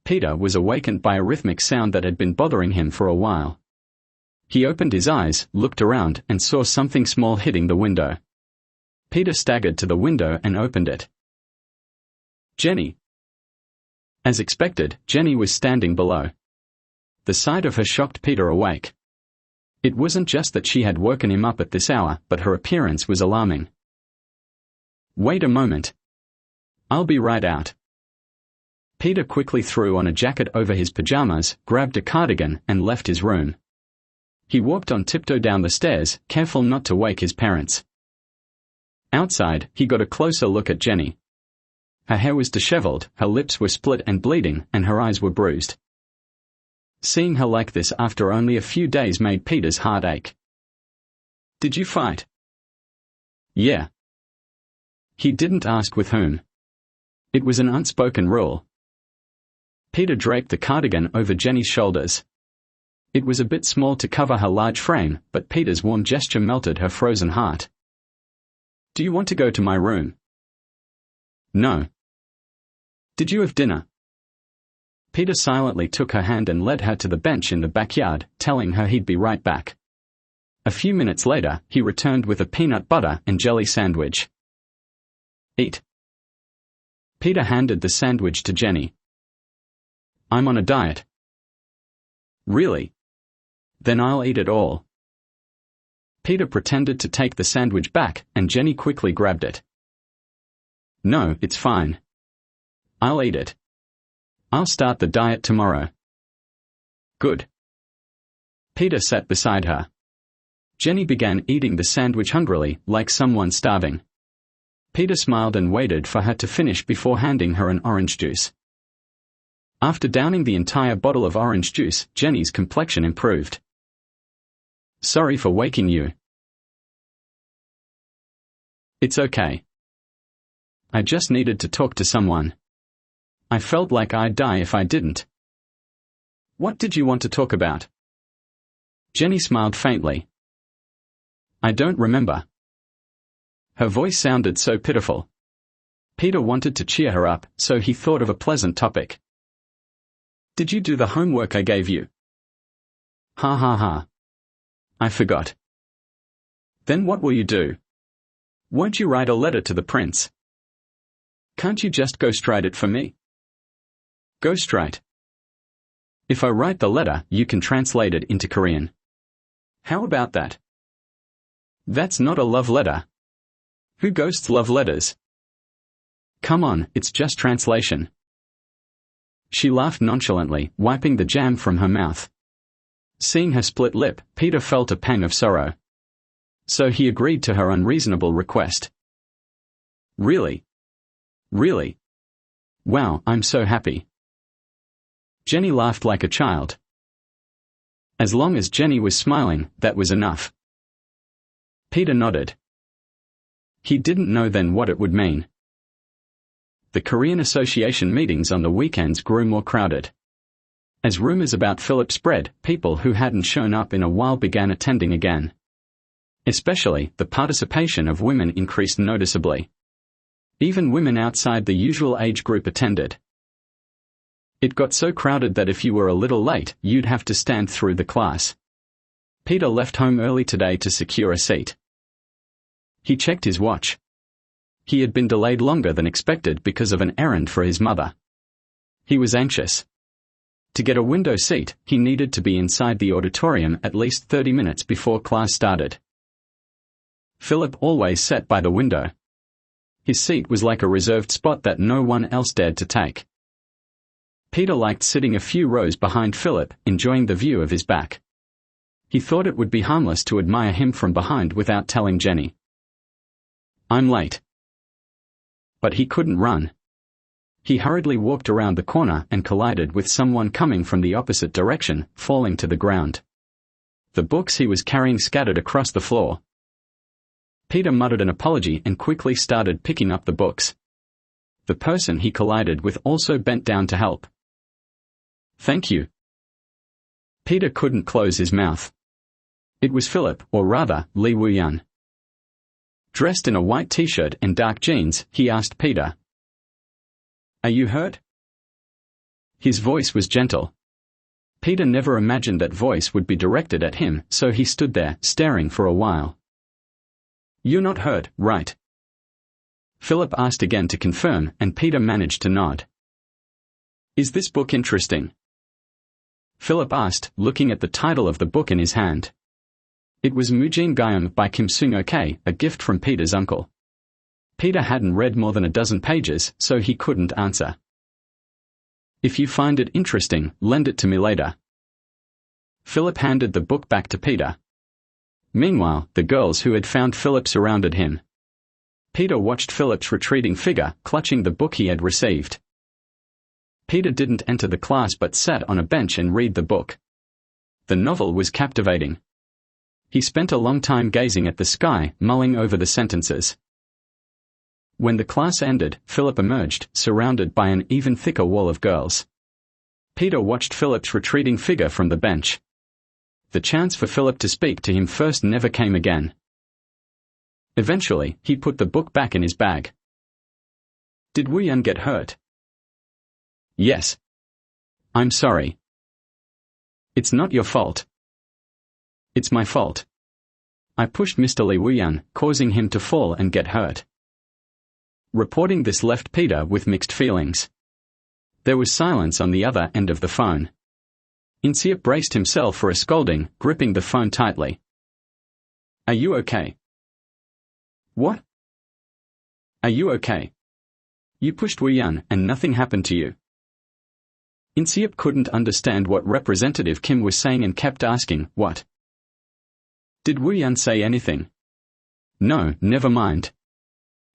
Peter was awakened by a rhythmic sound that had been bothering him for a while. He opened his eyes, looked around, and saw something small hitting the window. Peter staggered to the window and opened it. Jenny. As expected, Jenny was standing below. The sight of her shocked Peter awake. It wasn't just that she had woken him up at this hour, but her appearance was alarming. Wait a moment. I'll be right out. Peter quickly threw on a jacket over his pajamas, grabbed a cardigan, and left his room. He walked on tiptoe down the stairs, careful not to wake his parents. Outside, he got a closer look at Jenny. Her hair was disheveled, her lips were split and bleeding, and her eyes were bruised. Seeing her like this after only a few days made Peter's heart ache. Did you fight? Yeah. He didn't ask with whom. It was an unspoken rule. Peter draped the cardigan over Jenny's shoulders. It was a bit small to cover her large frame, but Peter's warm gesture melted her frozen heart. Do you want to go to my room? No. Did you have dinner? Peter silently took her hand and led her to the bench in the backyard, telling her he'd be right back. A few minutes later, he returned with a peanut butter and jelly sandwich. Eat. Peter handed the sandwich to Jenny. I'm on a diet. Really? Then I'll eat it all. Peter pretended to take the sandwich back, and Jenny quickly grabbed it. No, it's fine. I'll eat it. I'll start the diet tomorrow. Good. Peter sat beside her. Jenny began eating the sandwich hungrily, like someone starving. Peter smiled and waited for her to finish before handing her an orange juice. After downing the entire bottle of orange juice, Jenny's complexion improved. Sorry for waking you. It's okay. I just needed to talk to someone. I felt like I'd die if I didn't. What did you want to talk about? Jenny smiled faintly. I don't remember. Her voice sounded so pitiful. Peter wanted to cheer her up, so he thought of a pleasant topic. Did you do the homework I gave you? Ha ha ha. I forgot. Then what will you do? Won't you write a letter to the prince? Can't you just ghostwrite it for me? Ghostwrite. If I write the letter, you can translate it into Korean. How about that? That's not a love letter. Who ghosts love letters? Come on, it's just translation. She laughed nonchalantly, wiping the jam from her mouth. Seeing her split lip, Peter felt a pang of sorrow. So he agreed to her unreasonable request. Really? Really? Wow, I'm so happy. Jenny laughed like a child. As long as Jenny was smiling, that was enough. Peter nodded. He didn't know then what it would mean. The Korean Association meetings on the weekends grew more crowded. As rumors about Philip spread, people who hadn't shown up in a while began attending again. Especially, the participation of women increased noticeably. Even women outside the usual age group attended. It got so crowded that if you were a little late, you'd have to stand through the class. Peter left home early today to secure a seat. He checked his watch. He had been delayed longer than expected because of an errand for his mother. He was anxious. To get a window seat, he needed to be inside the auditorium at least 30 minutes before class started. Philip always sat by the window. His seat was like a reserved spot that no one else dared to take. Peter liked sitting a few rows behind Philip, enjoying the view of his back. He thought it would be harmless to admire him from behind without telling Jenny. I'm late. But he couldn't run. He hurriedly walked around the corner and collided with someone coming from the opposite direction, falling to the ground. The books he was carrying scattered across the floor. Peter muttered an apology and quickly started picking up the books. The person he collided with also bent down to help. Thank you. Peter couldn't close his mouth. It was Philip, or rather, Lee Woo-yun. Dressed in a white t-shirt and dark jeans, he asked Peter, Are you hurt? His voice was gentle. Peter never imagined that voice would be directed at him, so he stood there, staring for a while. "You're not hurt, right?" Philip asked again to confirm, and Peter managed to nod. "Is this book interesting?" Philip asked, looking at the title of the book in his hand. It was Mujin Gyeom by Kim Sung-ok, a gift from Peter's uncle. Peter hadn't read more than a dozen pages, so he couldn't answer. "If you find it interesting, lend it to me later." Philip handed the book back to Peter. Meanwhile, the girls who had found Philip surrounded him. Peter watched Philip's retreating figure, clutching the book he had received. Peter didn't enter the class but sat on a bench and read the book. The novel was captivating. He spent a long time gazing at the sky, mulling over the sentences. When the class ended, Philip emerged, surrounded by an even thicker wall of girls. Peter watched Philip's retreating figure from the bench. The chance for Philip to speak to him first never came again. Eventually, he put the book back in his bag. "Did Woo-yeon get hurt?" "Yes." "I'm sorry." "It's not your fault." "It's my fault. I pushed Mr. Lee Woo-yeon, causing him to fall and get hurt." Reporting this left Peter with mixed feelings. There was silence on the other end of the phone. In-seop braced himself for a scolding, gripping the phone tightly. "Are you okay?" "What?" "Are you okay? You pushed Woo-yeon and nothing happened to you." In-seop couldn't understand what Representative Kim was saying and kept asking, "What? Did Woo-yeon say anything?" "No, never mind.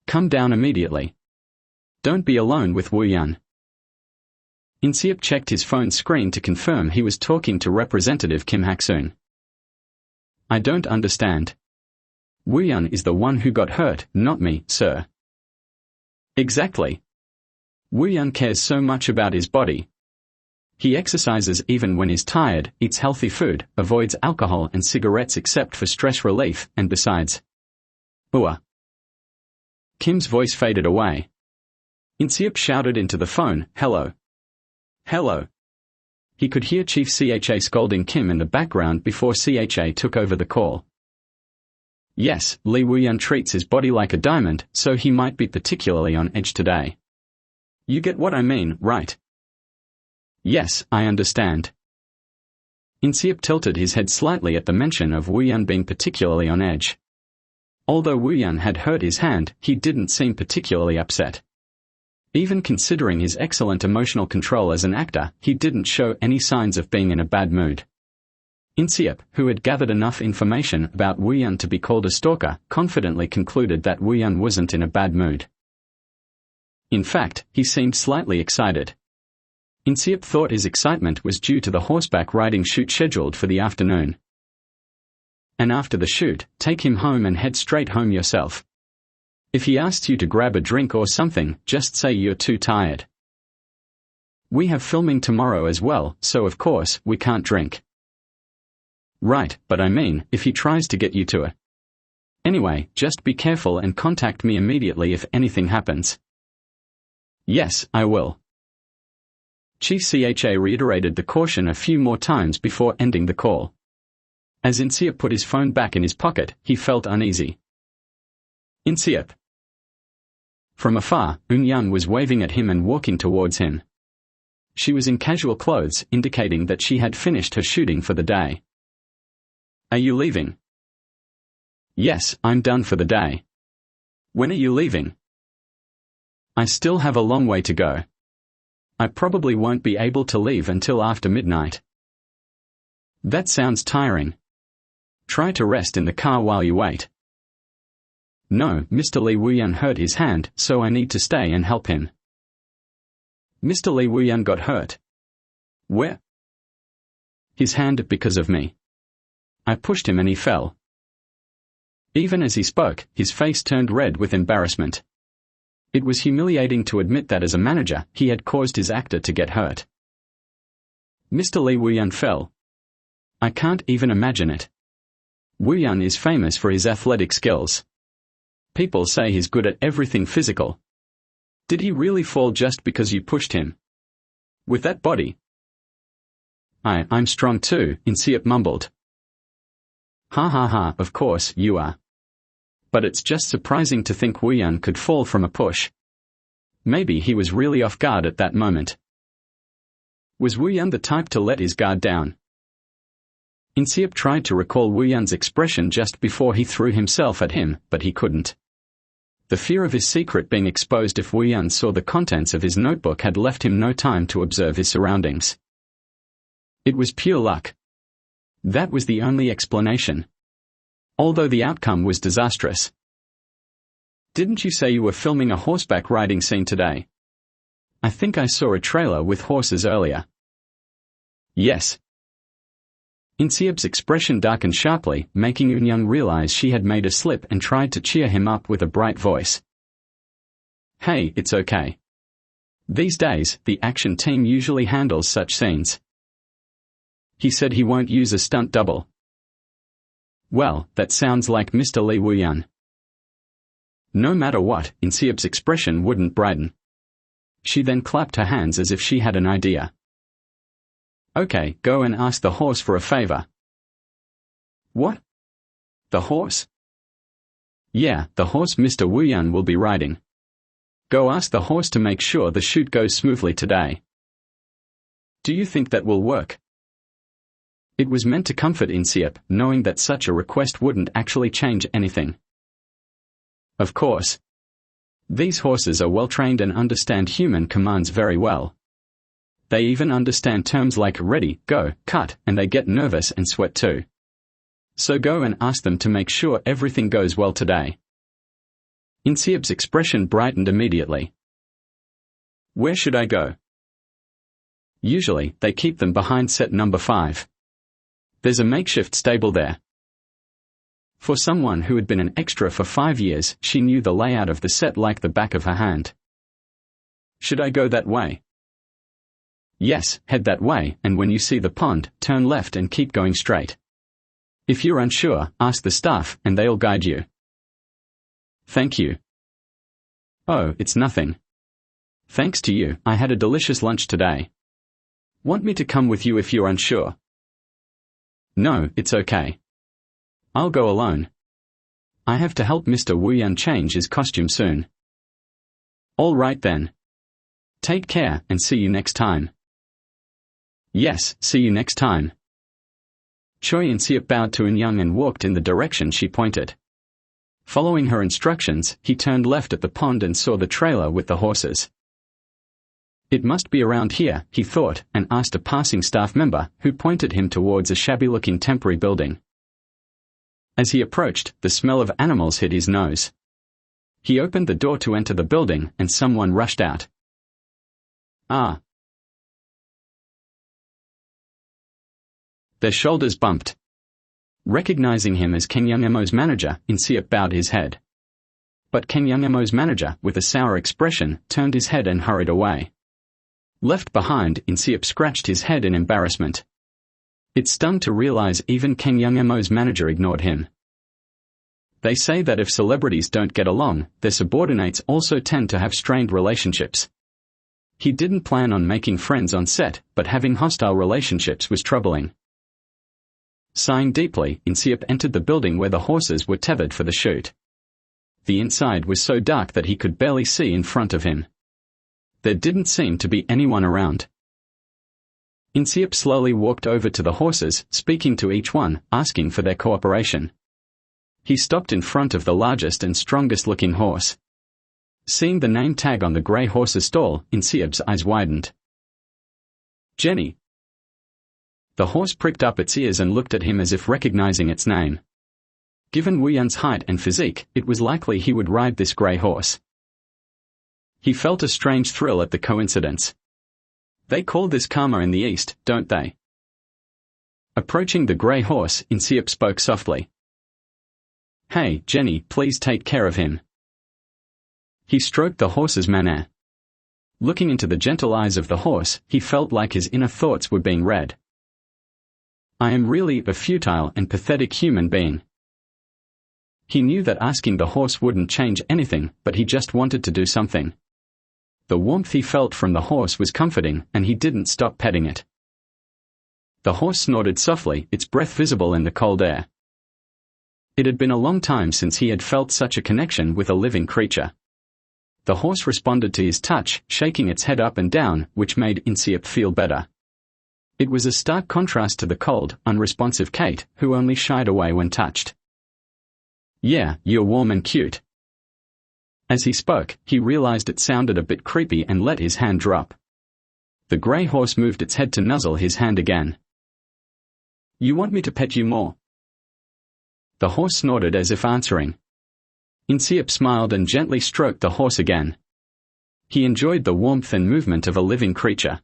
Come down immediately. Don't be alone with Woo-yeon." In-seop checked his phone screen to confirm he was talking to Representative Kim Hak-soon. "I don't understand. Woo-yeon is the one who got hurt, not me, sir." "Exactly. Woo-yeon cares so much about his body. He exercises even when he's tired, eats healthy food, avoids alcohol and cigarettes except for stress relief, and besides..." Kim's voice faded away. In-seop shouted into the phone, "Hello. Hello." He could hear Chief CHA scolding Kim in the background before CHA took over the call. "Yes, Lee Woo-yeon treats his body like a diamond, so he might be particularly on edge today. You get what I mean, right?" "Yes, I understand." In-seop tilted his head slightly at the mention of Woo-yeon being particularly on edge. Although Woo-yeon had hurt his hand, he didn't seem particularly upset. Even considering his excellent emotional control as an actor, he didn't show any signs of being in a bad mood. In-seop, who had gathered enough information about Woo-yeon to be called a stalker, confidently concluded that Woo-yeon wasn't in a bad mood. In fact, he seemed slightly excited. In-seop thought his excitement was due to the horseback riding shoot scheduled for the afternoon. "And after the shoot, take him home and head straight home yourself. If he asks you to grab a drink or something, just say you're too tired. We have filming tomorrow as well, so of course, we can't drink." "Right, but I mean, if he tries to get you to it. Anyway, just be careful and contact me immediately if anything happens." "Yes, I will." Chief CHA reiterated the caution a few more times before ending the call. As In-seop put his phone back in his pocket, he felt uneasy. "In-seop." From afar, Eun-young was waving at him and walking towards him. She was in casual clothes, indicating that she had finished her shooting for the day. "Are you leaving?" "Yes, I'm done for the day." "When are you leaving?" "I still have a long way to go. I probably won't be able to leave until after midnight." "That sounds tiring. Try to rest in the car while you wait." "No, Mr. Lee Woo-yeon hurt his hand, so I need to stay and help him." "Mr. Lee Woo-yeon got hurt." "Where?" "His hand because of me. I pushed him and he fell." Even as he spoke, his face turned red with embarrassment. It was humiliating to admit that as a manager, he had caused his actor to get hurt. "Mr. Lee Woo-yeon fell. I can't even imagine it. Woo-yeon is famous for his athletic skills. People say he's good at everything physical. Did he really fall just because you pushed him?" With that body. I'm strong too, Inseop mumbled. Ha ha ha, of course you are. But it's just surprising to think Wuyun could fall from a push. Maybe he was really off guard at that moment. Was Wuyun the type to let his guard down? Inseop tried to recall Wuyun's expression just before he threw himself at him, but he couldn't. The fear of his secret being exposed if Wuyun saw the contents of his notebook had left him no time to observe his surroundings. It was pure luck. That was the only explanation. Although the outcome was disastrous. Didn't you say you were filming a horseback riding scene today? I think I saw a trailer with horses earlier. Yes. Inseop's expression darkened sharply, making Eun-young realize she had made a slip and tried to cheer him up with a bright voice. Hey, it's okay. These days, the action team usually handles such scenes. He said he won't use a stunt double. Well, that sounds like Mr. Lee Wuyun. No matter what, Inseop's expression wouldn't brighten. She then clapped her hands as if she had an idea. Okay, go and ask the horse for a favor. What? The horse? Yeah, the horse Mr. Wuyun will be riding. Go ask the horse to make sure the shoot goes smoothly today. Do you think that will work? It was meant to comfort Inseop, knowing that such a request wouldn't actually change anything. Of course. These horses are well trained and understand human commands very well. They even understand terms like ready, go, cut, and they get nervous and sweat too. So go and ask them to make sure everything goes well today. Inseop's expression brightened immediately. Where should I go? Usually, they keep them behind set number 5. There's a makeshift stable there. For someone who had been an extra for 5 years, she knew the layout of the set like the back of her hand. Should I go that way? Yes, head that way, and when you see the pond, turn left and keep going straight. If you're unsure, ask the staff, and they'll guide you. Thank you. Oh, it's nothing. Thanks to you, I had a delicious lunch today. Want me to come with you if you're unsure? No, it's okay. I'll go alone. I have to help Mr. Wuyun change his costume soon. All right then. Take care and see you next time. Yes, see you next time. Choi Inseop bowed to Eun-young and walked in the direction she pointed. Following her instructions, he turned left at the pond and saw the trailer with the horses. It must be around here, he thought, and asked a passing staff member, who pointed him towards a shabby-looking temporary building. As he approached, the smell of animals hit his nose. He opened the door to enter the building, and someone rushed out. Ah! Their shoulders bumped. Recognizing him as Kang Young-emo's manager, Inseop bowed his head. But Kang Young-emo's manager, with a sour expression, turned his head and hurried away. Left behind, Inseop scratched his head in embarrassment. It stung to realize even Kang Young-emo's manager ignored him. They say that if celebrities don't get along, their subordinates also tend to have strained relationships. He didn't plan on making friends on set, but having hostile relationships was troubling. Sighing deeply, Inseop entered the building where the horses were tethered for the shoot. The inside was so dark that he could barely see in front of him. There didn't seem to be anyone around. Inseop slowly walked over to the horses, speaking to each one, asking for their cooperation. He stopped in front of the largest and strongest-looking horse. Seeing the name tag on the grey horse's stall, Inseop's eyes widened. Jenny. The horse pricked up its ears and looked at him as if recognizing its name. Given Wuyun's height and physique, it was likely he would ride this grey horse. He felt a strange thrill at the coincidence. They call this karma in the East, don't they? Approaching the grey horse, Inseop spoke softly. Hey, Jenny, please take care of him. He stroked the horse's mane. Looking into the gentle eyes of the horse, he felt like his inner thoughts were being read. I am really a futile and pathetic human being. He knew that asking the horse wouldn't change anything, but he just wanted to do something. The warmth he felt from the horse was comforting, and he didn't stop petting it. The horse snorted softly, its breath visible in the cold air. It had been a long time since he had felt such a connection with a living creature. The horse responded to his touch, shaking its head up and down, which made Inseep feel better. It was a stark contrast to the cold, unresponsive Kate, who only shied away when touched. "Yeah, you're warm and cute." As he spoke, he realized it sounded a bit creepy and let his hand drop. The grey horse moved its head to nuzzle his hand again. "You want me to pet you more?" The horse snorted as if answering. Inseep smiled and gently stroked the horse again. He enjoyed the warmth and movement of a living creature.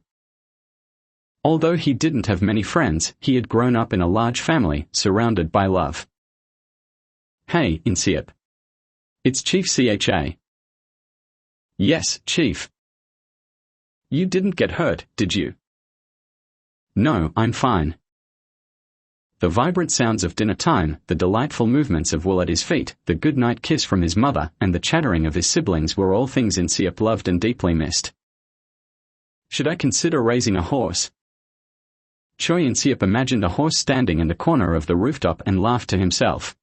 Although he didn't have many friends, he had grown up in a large family, surrounded by love. "Hey, Inseep. It's Chief Cha." "Yes, Chief." "You didn't get hurt, did you?" "No, I'm fine." The vibrant sounds of dinner time, the delightful movements of Will at his feet, the goodnight kiss from his mother, and the chattering of his siblings were all things Inseep loved and deeply missed. "Should I consider raising a horse?" Choi Inseep imagined a horse standing in the corner of the rooftop and laughed to himself.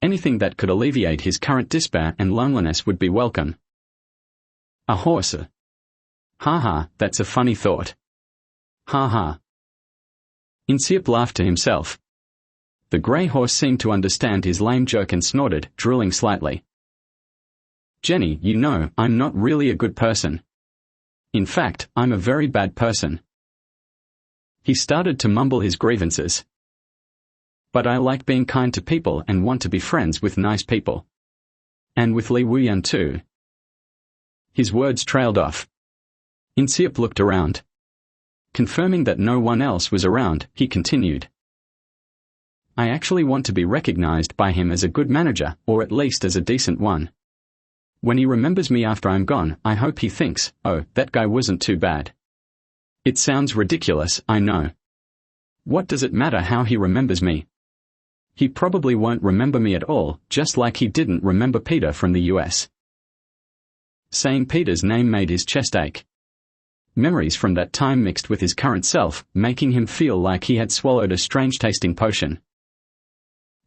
Anything that could alleviate his current despair and loneliness would be welcome. A horse? Ha, that's a funny thought. Ha ha. Inseep laughed to himself. The grey horse seemed to understand his lame joke and snorted, drooling slightly. "Jenny, you know, I'm not really a good person. In fact, I'm a very bad person." He started to mumble his grievances. "But I like being kind to people and want to be friends with nice people. And with Lee Woo-yeon too." His words trailed off. Inseep looked around. Confirming that no one else was around, he continued. "I actually want to be recognized by him as a good manager, or at least as a decent one. When he remembers me after I'm gone, I hope he thinks, oh, that guy wasn't too bad. It sounds ridiculous, I know. What does it matter how he remembers me? He probably won't remember me at all, just like he didn't remember Peter from the US. Saying Peter's name made his chest ache. Memories from that time mixed with his current self, making him feel like he had swallowed a strange-tasting potion.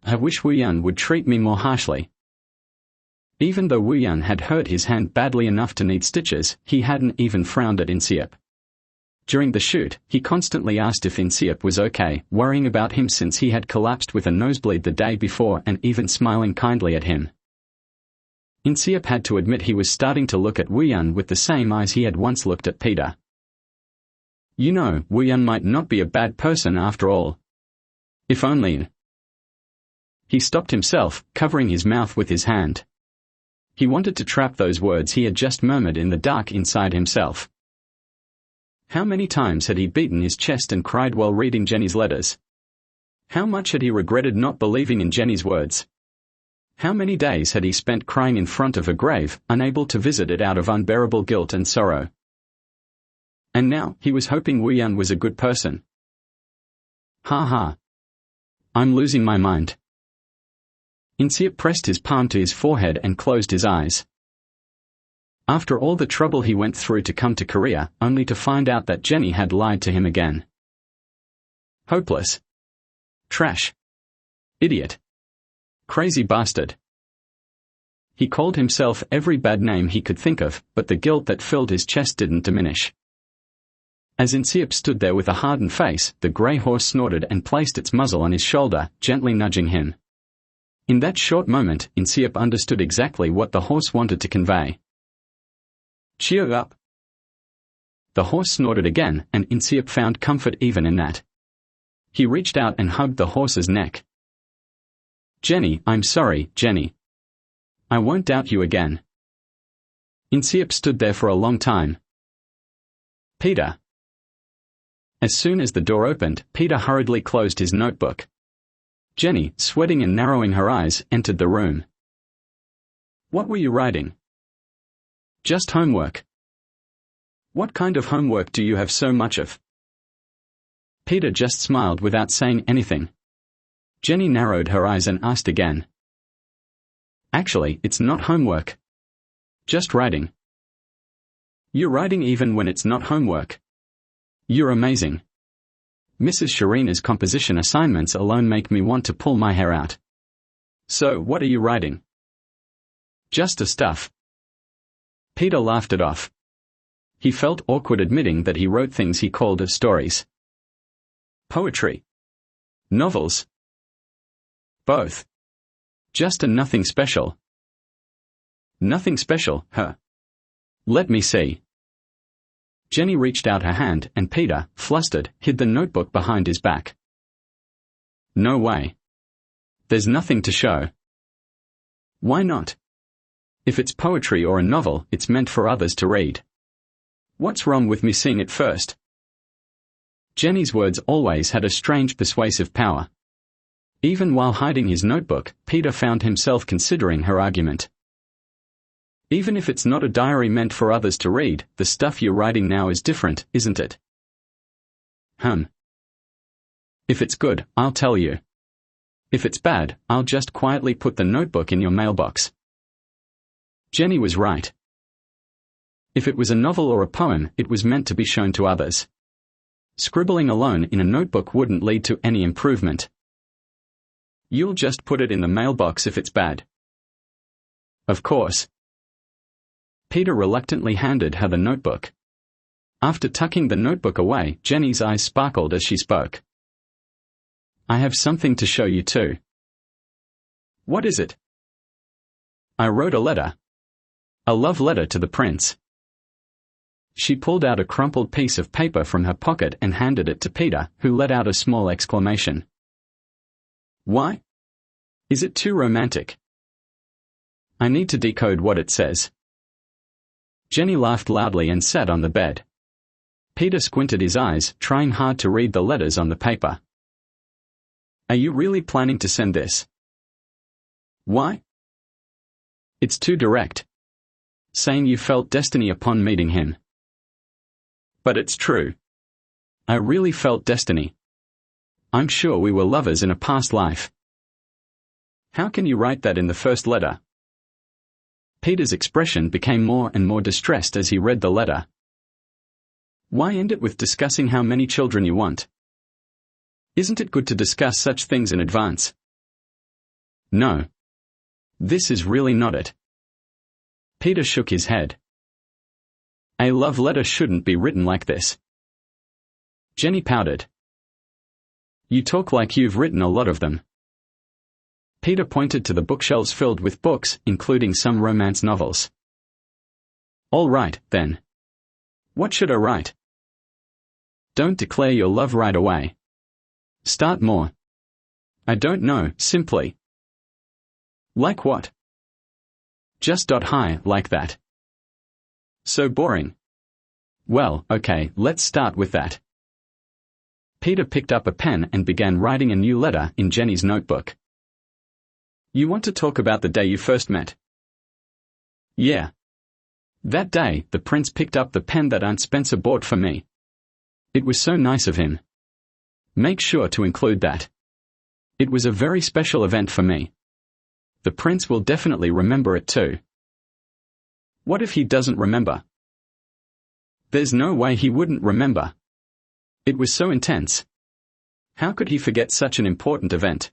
I wish Woo-yeon would treat me more harshly. Even though Woo-yeon had hurt his hand badly enough to need stitches, he hadn't even frowned at Inseep. During the shoot, he constantly asked if Inseep was okay, worrying about him since he had collapsed with a nosebleed the day before and even smiling kindly at him. Inseep had to admit he was starting to look at Woo-yeon with the same eyes he had once looked at Peter. You know, Woo-yeon might not be a bad person after all. If only. He stopped himself, covering his mouth with his hand. He wanted to trap those words he had just murmured in the dark inside himself. How many times had he beaten his chest and cried while reading Jenny's letters? How much had he regretted not believing in Jenny's words? How many days had he spent crying in front of her grave, unable to visit it out of unbearable guilt and sorrow? And now, he was hoping Woo-yeon was a good person. Ha ha. I'm losing my mind. Inseep pressed his palm to his forehead and closed his eyes. After all the trouble he went through to come to Korea, only to find out that Jenny had lied to him again. Hopeless. Trash. Idiot. Crazy bastard. He called himself every bad name he could think of, but the guilt that filled his chest didn't diminish. As Inseep stood there with a hardened face, the grey horse snorted and placed its muzzle on his shoulder, gently nudging him. In that short moment, Inseep understood exactly what the horse wanted to convey. Cheer up. The horse snorted again, and Inseep found comfort even in that. He reached out and hugged the horse's neck. Jenny, I'm sorry, Jenny. I won't doubt you again. Inseep stood there for a long time. Peter. As soon as the door opened, Peter hurriedly closed his notebook. Jenny, sweating and narrowing her eyes, entered the room. What were you writing? Just homework. What kind of homework do you have so much of? Peter just smiled without saying anything. Jenny narrowed her eyes and asked again. Actually, it's not homework. Just writing. You're writing even when it's not homework. You're amazing. Mrs. Sharina's composition assignments alone make me want to pull my hair out. So, what are you writing? Just a stuff. Peter laughed it off. He felt awkward admitting that he wrote things he called stories. Poetry. Novels. Both. Just a nothing special. Nothing special, huh? Let me see. Jenny reached out her hand and Peter, flustered, hid the notebook behind his back. No way. There's nothing to show. Why not? If it's poetry or a novel, it's meant for others to read. What's wrong with me seeing it first? Jenny's words always had a strange persuasive power. Even while hiding his notebook, Peter found himself considering her argument. Even if it's not a diary meant for others to read, the stuff you're writing now is different, isn't it? If it's good, I'll tell you. If it's bad, I'll just quietly put the notebook in your mailbox. Jenny was right. If it was a novel or a poem, it was meant to be shown to others. Scribbling alone in a notebook wouldn't lead to any improvement. You'll just put it in the mailbox if it's bad. Of course. Peter reluctantly handed her the notebook. After tucking the notebook away, Jenny's eyes sparkled as she spoke. I have something to show you too. What is it? I wrote a letter. A love letter to the prince. She pulled out a crumpled piece of paper from her pocket and handed it to Peter, who let out a small exclamation. Why? Is it too romantic? I need to decode what it says. Jenny laughed loudly and sat on the bed. Peter squinted his eyes, trying hard to read the letters on the paper. Are you really planning to send this? Why? It's too direct. Saying you felt destiny upon meeting him. But it's true. I really felt destiny. I'm sure we were lovers in a past life. How can you write that in the first letter? Peter's expression became more and more distressed as he read the letter. Why end it with discussing how many children you want? Isn't it good to discuss such things in advance? No. This is really not it. Peter shook his head. A love letter shouldn't be written like this. Jenny pouted. You talk like you've written a lot of them. Peter pointed to the bookshelves filled with books, including some romance novels. All right, then. What should I write? Don't declare your love right away. Start more. I don't know, simply. Like what? Just high, like that. So boring. Well, okay, let's start with that. Peter picked up a pen and began writing a new letter in Jenny's notebook. You want to talk about the day you first met? Yeah. That day, the prince picked up the pen that Aunt Spencer bought for me. It was so nice of him. Make sure to include that. It was a very special event for me. The prince will definitely remember it too. What if he doesn't remember? There's no way he wouldn't remember. It was so intense. How could he forget such an important event?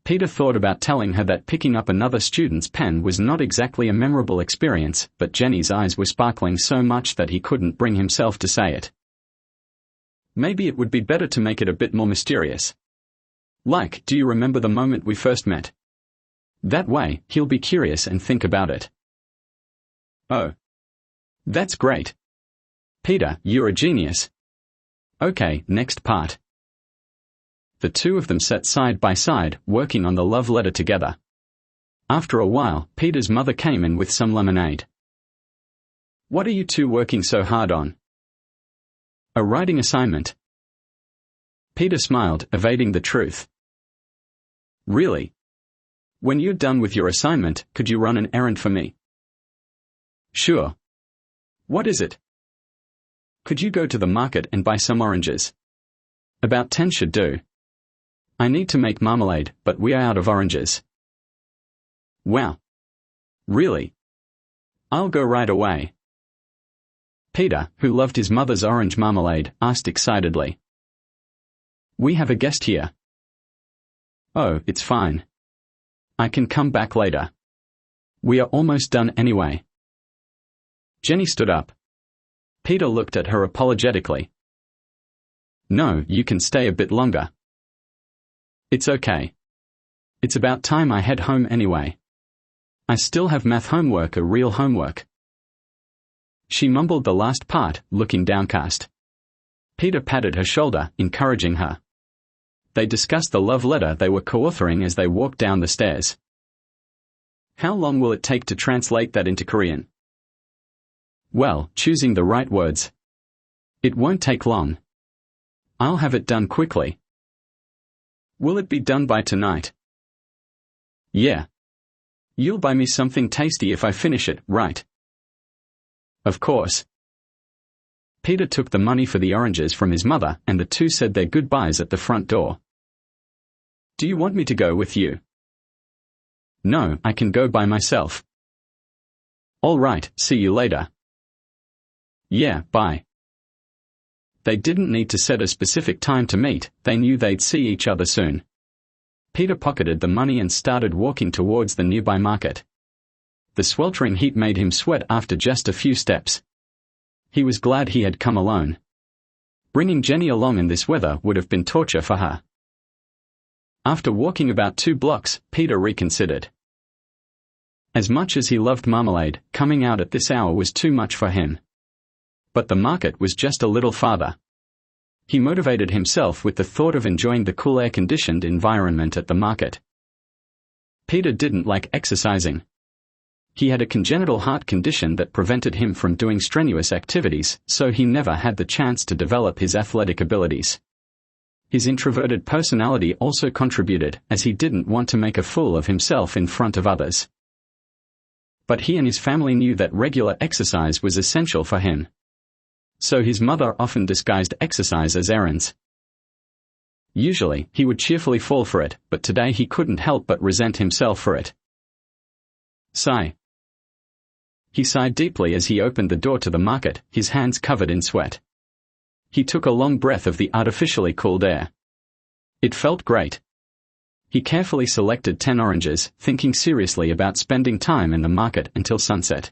Peter thought about telling her that picking up another student's pen was not exactly a memorable experience, but Jenny's eyes were sparkling so much that he couldn't bring himself to say it. Maybe it would be better to make it a bit more mysterious. Like, do you remember the moment we first met? That way, he'll be curious and think about it. Oh. That's great. Peter, you're a genius. Okay, next part. The two of them sat side by side, working on the love letter together. After a while, Peter's mother came in with some lemonade. What are you two working so hard on? A writing assignment. Peter smiled, evading the truth. Really? When you're done with your assignment, could you run an errand for me? Sure. What is it? Could you go to the market and buy some oranges? About 10 should do. I need to make marmalade, but we are out of oranges. Wow. Really? I'll go right away. Peter, who loved his mother's orange marmalade, asked excitedly. "We have a guest here." "Oh, it's fine. I can come back later. We are almost done anyway." Jenny stood up. Peter looked at her apologetically. "No, you can stay a bit longer." "It's okay. It's about time I head home anyway. I still have math homework, a real homework." She mumbled the last part, looking downcast. Peter patted her shoulder, encouraging her. They discussed the love letter they were co-authoring as they walked down the stairs. "How long will it take to translate that into Korean?" "Well, choosing the right words. It won't take long. I'll have it done quickly." "Will it be done by tonight?" "Yeah. You'll buy me something tasty if I finish it, right?" "Of course." Peter took the money for the oranges from his mother, and the two said their goodbyes at the front door. "Do you want me to go with you?" "No, I can go by myself." "All right, see you later." "Yeah, bye." They didn't need to set a specific time to meet, they knew they'd see each other soon. Peter pocketed the money and started walking towards the nearby market. The sweltering heat made him sweat after just a few steps. He was glad he had come alone. Bringing Jenny along in this weather would have been torture for her. After walking about 2 blocks, Peter reconsidered. As much as he loved marmalade, coming out at this hour was too much for him. But the market was just a little farther. He motivated himself with the thought of enjoying the cool air-conditioned environment at the market. Peter didn't like exercising. He had a congenital heart condition that prevented him from doing strenuous activities, so he never had the chance to develop his athletic abilities. His introverted personality also contributed, as he didn't want to make a fool of himself in front of others. But he and his family knew that regular exercise was essential for him. So his mother often disguised exercise as errands. Usually, he would cheerfully fall for it, but today he couldn't help but resent himself for it. Sigh. He sighed deeply as he opened the door to the market, his hands covered in sweat. He took a long breath of the artificially cooled air. It felt great. He carefully selected 10 oranges, thinking seriously about spending time in the market until sunset.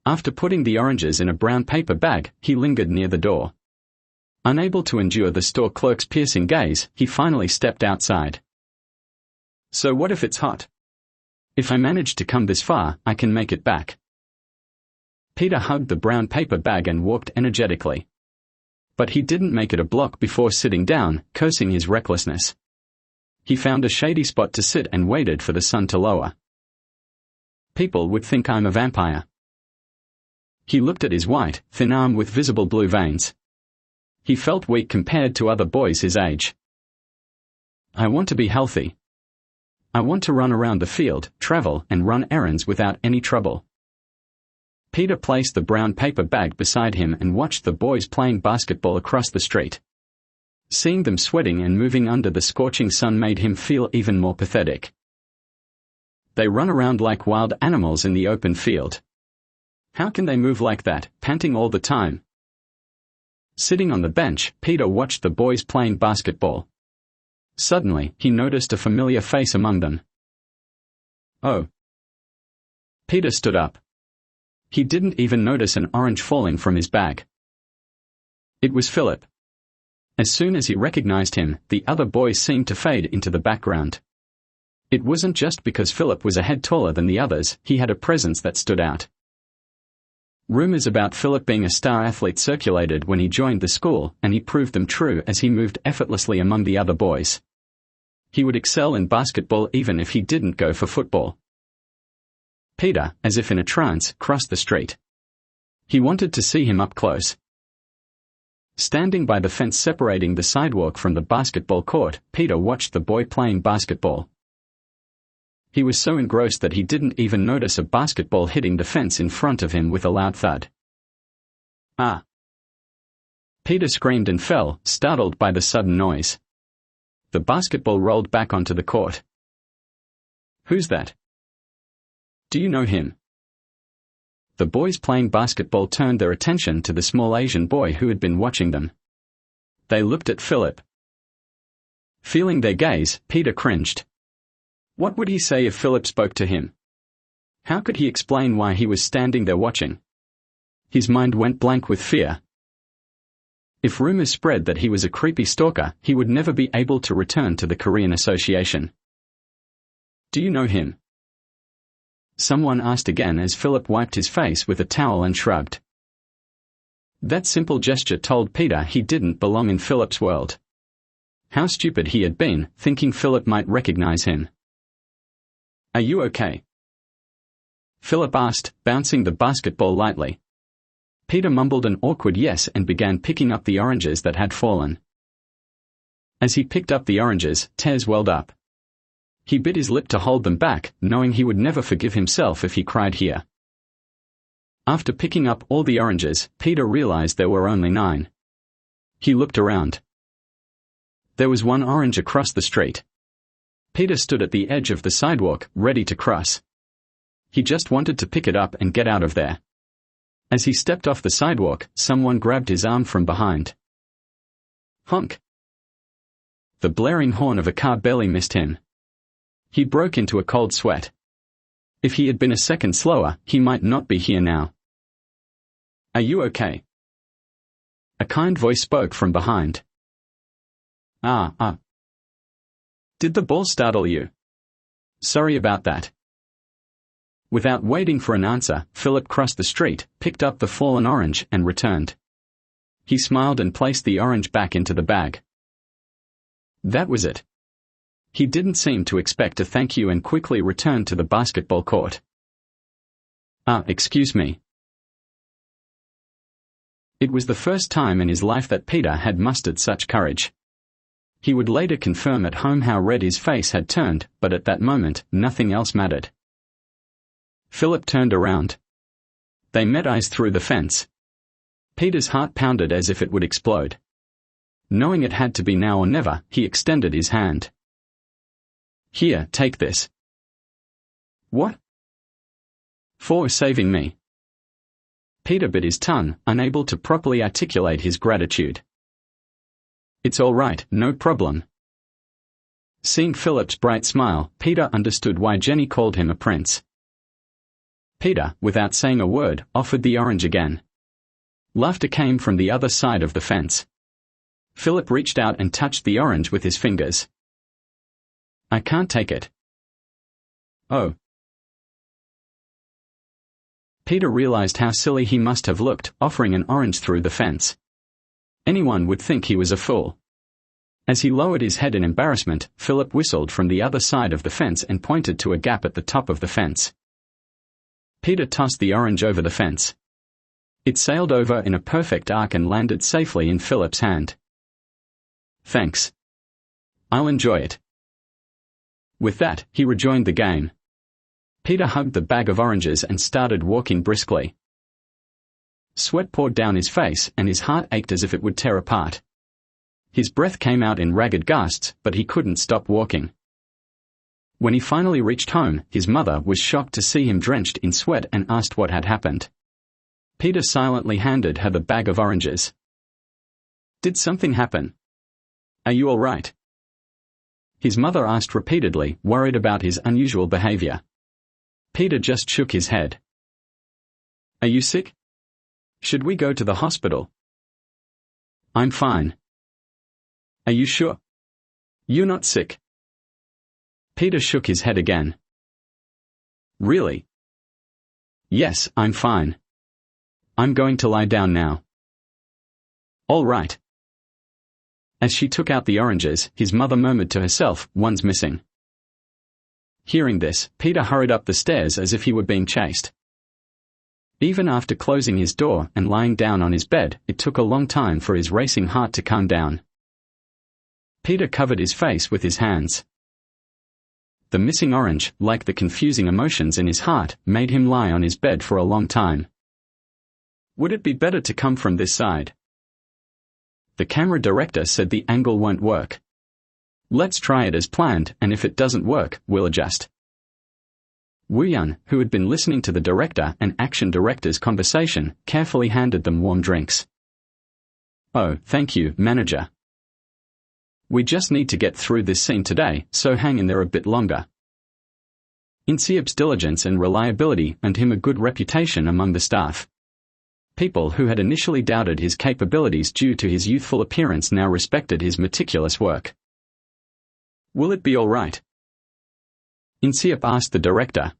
After putting the oranges in a brown paper bag, he lingered near the door. Unable to endure the store clerk's piercing gaze, he finally stepped outside. "So what if it's hot? If I manage to come this far, I can make it back." Peter hugged the brown paper bag and walked energetically. But he didn't make it a block before sitting down, cursing his recklessness. He found a shady spot to sit and waited for the sun to lower. "People would think I'm a vampire." He looked at his white, thin arm with visible blue veins. He felt weak compared to other boys his age. "I want to be healthy. I want to run around the field, travel, and run errands without any trouble." Peter placed the brown paper bag beside him and watched the boys playing basketball across the street. Seeing them sweating and moving under the scorching sun made him feel even more pathetic. They run around like wild animals in the open field. How can they move like that, panting all the time? Sitting on the bench, Peter watched the boys playing basketball. Suddenly, he noticed a familiar face among them. "Oh." Peter stood up. He didn't even notice an orange falling from his bag. It was Philip. As soon as he recognized him, the other boys seemed to fade into the background. It wasn't just because Philip was a head taller than the others, he had a presence that stood out. Rumors about Philip being a star athlete circulated when he joined the school, and he proved them true as he moved effortlessly among the other boys. He would excel in basketball even if he didn't go for football. Peter, as if in a trance, crossed the street. He wanted to see him up close. Standing by the fence separating the sidewalk from the basketball court, Peter watched the boy playing basketball. He was so engrossed that he didn't even notice a basketball hitting the fence in front of him with a loud thud. "Ah!" Peter screamed and fell, startled by the sudden noise. The basketball rolled back onto the court. "Who's that? Do you know him?" The boys playing basketball turned their attention to the small Asian boy who had been watching them. They looked at Philip. Feeling their gaze, Peter cringed. What would he say if Philip spoke to him? How could he explain why he was standing there watching? His mind went blank with fear. If rumors spread that he was a creepy stalker, he would never be able to return to the Korean Association. Do you know him? Someone asked again as Philip wiped his face with a towel and shrugged. That simple gesture told Peter he didn't belong in Philip's world. How stupid he had been, thinking Philip might recognize him. Are you okay? Philip asked, bouncing the basketball lightly. Peter mumbled an awkward yes and began picking up the oranges that had fallen. As he picked up the oranges, tears welled up. He bit his lip to hold them back, knowing he would never forgive himself if he cried here. After picking up all the oranges, Peter realized there were only 9. He looked around. There was one orange across the street. Peter stood at the edge of the sidewalk, ready to cross. He just wanted to pick it up and get out of there. As he stepped off the sidewalk, someone grabbed his arm from behind. Honk! The blaring horn of a car barely missed him. He broke into a cold sweat. If he had been a second slower, he might not be here now. Are you okay? A kind voice spoke from behind. Did the ball startle you? Sorry about that. Without waiting for an answer, Philip crossed the street, picked up the fallen orange and returned. He smiled and placed the orange back into the bag. That was it. He didn't seem to expect a thank you and quickly returned to the basketball court. Excuse me. It was the first time in his life that Peter had mustered such courage. He would later confirm at home how red his face had turned, but at that moment, nothing else mattered. Philip turned around. They met eyes through the fence. Peter's heart pounded as if it would explode. Knowing it had to be now or never, he extended his hand. Here, take this. What? For saving me. Peter bit his tongue, unable to properly articulate his gratitude. It's all right, no problem. Seeing Philip's bright smile, Peter understood why Jenny called him a prince. Peter, without saying a word, offered the orange again. Laughter came from the other side of the fence. Philip reached out and touched the orange with his fingers. I can't take it. Oh. Peter realized how silly he must have looked, offering an orange through the fence. Anyone would think he was a fool. As he lowered his head in embarrassment, Philip whistled from the other side of the fence and pointed to a gap at the top of the fence. Peter tossed the orange over the fence. It sailed over in a perfect arc and landed safely in Philip's hand. Thanks. I'll enjoy it. With that, he rejoined the game. Peter hugged the bag of oranges and started walking briskly. Sweat poured down his face and his heart ached as if it would tear apart. His breath came out in ragged gasps, but he couldn't stop walking. When he finally reached home, his mother was shocked to see him drenched in sweat and asked what had happened. Peter silently handed her the bag of oranges. Did something happen? Are you all right? His mother asked repeatedly, worried about his unusual behavior. Peter just shook his head. Are you sick? Should we go to the hospital? I'm fine. Are you sure? You're not sick. Peter shook his head again. Really? Yes, I'm fine. I'm going to lie down now. All right. As she took out the oranges, his mother murmured to herself, one's missing. Hearing this, Peter hurried up the stairs as if he were being chased. Even after closing his door and lying down on his bed, it took a long time for his racing heart to calm down. Peter covered his face with his hands. The missing orange, like the confusing emotions in his heart, made him lie on his bed for a long time. Would it be better to come from this side? The camera director said the angle won't work. Let's try it as planned, and if it doesn't work, we'll adjust. Wu Yun, who had been listening to the director and action director's conversation, carefully handed them warm drinks. "Oh, thank you, manager. We just need to get through this scene today, so hang in there a bit longer." Inseop's diligence and reliability earned him a good reputation among the staff. People who had initially doubted his capabilities due to his youthful appearance now respected his meticulous work. "Will it be all right?" Inseop asked the director.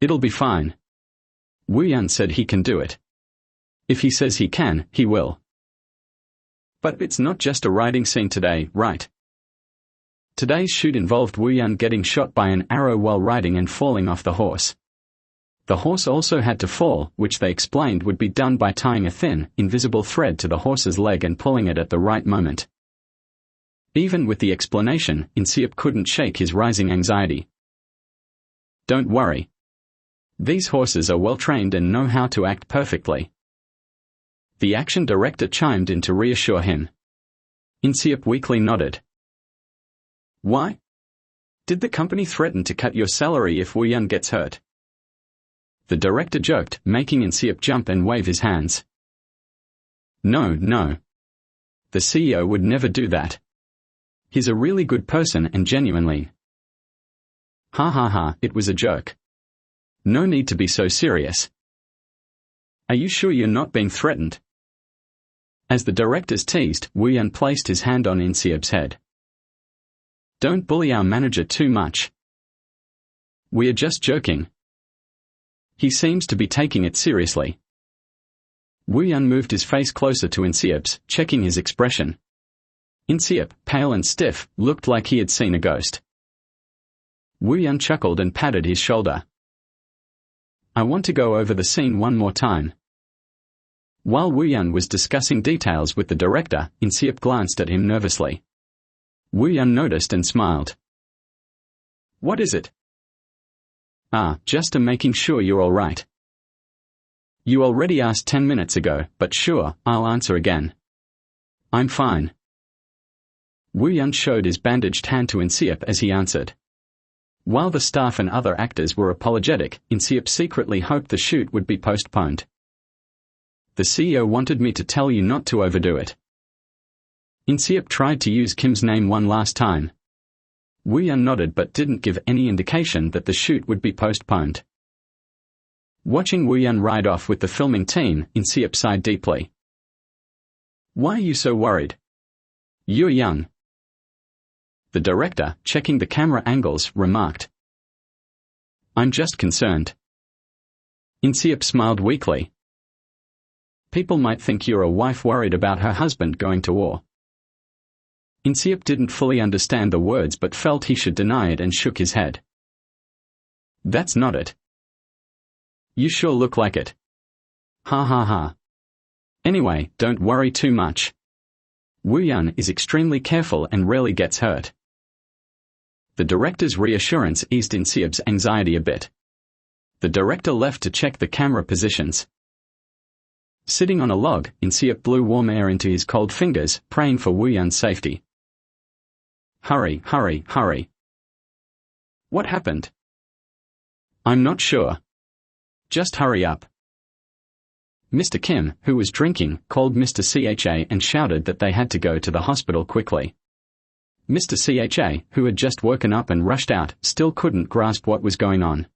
"It'll be fine. Wu Yun said he can do it. If he says he can, he will." "But it's not just a riding scene today, right?" Today's shoot involved Wu Yun getting shot by an arrow while riding and falling off the horse. The horse also had to fall, which they explained would be done by tying a thin, invisible thread to the horse's leg and pulling it at the right moment. Even with the explanation, Inseop couldn't shake his rising anxiety. "Don't worry. These horses are well trained and know how to act perfectly." The action director chimed in to reassure him. Inseop weakly nodded. "Why? Did the company threaten to cut your salary if Wu Yun gets hurt?" The director joked, making Inseop jump and wave his hands. No. The CEO would never do that. He's a really good person and genuinely. Ha, it was a joke. No need to be so serious. Are you sure you're not being threatened? As the directors teased, Wu Yun placed his hand on Inseop's head. "Don't bully our manager too much. We're just joking. He seems to be taking it seriously." Wu Yun moved his face closer to Inseop's, checking his expression. Inseop, pale and stiff, looked like he had seen a ghost. Wu Yun chuckled and patted his shoulder. "I want to go over the scene one more time." While Wu Yun was discussing details with the director, Inseop glanced at him nervously. Wu Yun noticed and smiled. "What is it?" Just making sure you're all right." "You already asked 10 minutes ago, but sure, I'll answer again. I'm fine." Wu Yun showed his bandaged hand to Inseop as he answered. While the staff and other actors were apologetic, Inseop secretly hoped the shoot would be postponed. "The CEO wanted me to tell you not to overdo it." Inseop tried to use Kim's name one last time. Wu Yun nodded but didn't give any indication that the shoot would be postponed. Watching Wu Yun ride off with the filming team, Inseop sighed deeply. "Why are you so worried? You're young." The director, checking the camera angles, remarked. "I'm just concerned." Inseop smiled weakly. "People might think you're a wife worried about her husband going to war." Inseop didn't fully understand the words but felt he should deny it and shook his head. "That's not it." "You sure look like it." Ha. "Anyway, don't worry too much. Wu Yun is extremely careful and rarely gets hurt." The director's reassurance eased Inseop's anxiety a bit. The director left to check the camera positions. Sitting on a log, Inseop blew warm air into his cold fingers, praying for Wu Yun's safety. Hurry. "What happened?" "I'm not sure. Just hurry up." Mr. Kim, who was drinking, called Mr. CHA and shouted that they had to go to the hospital quickly. Mr. CHA, who had just woken up and rushed out, still couldn't grasp what was going on.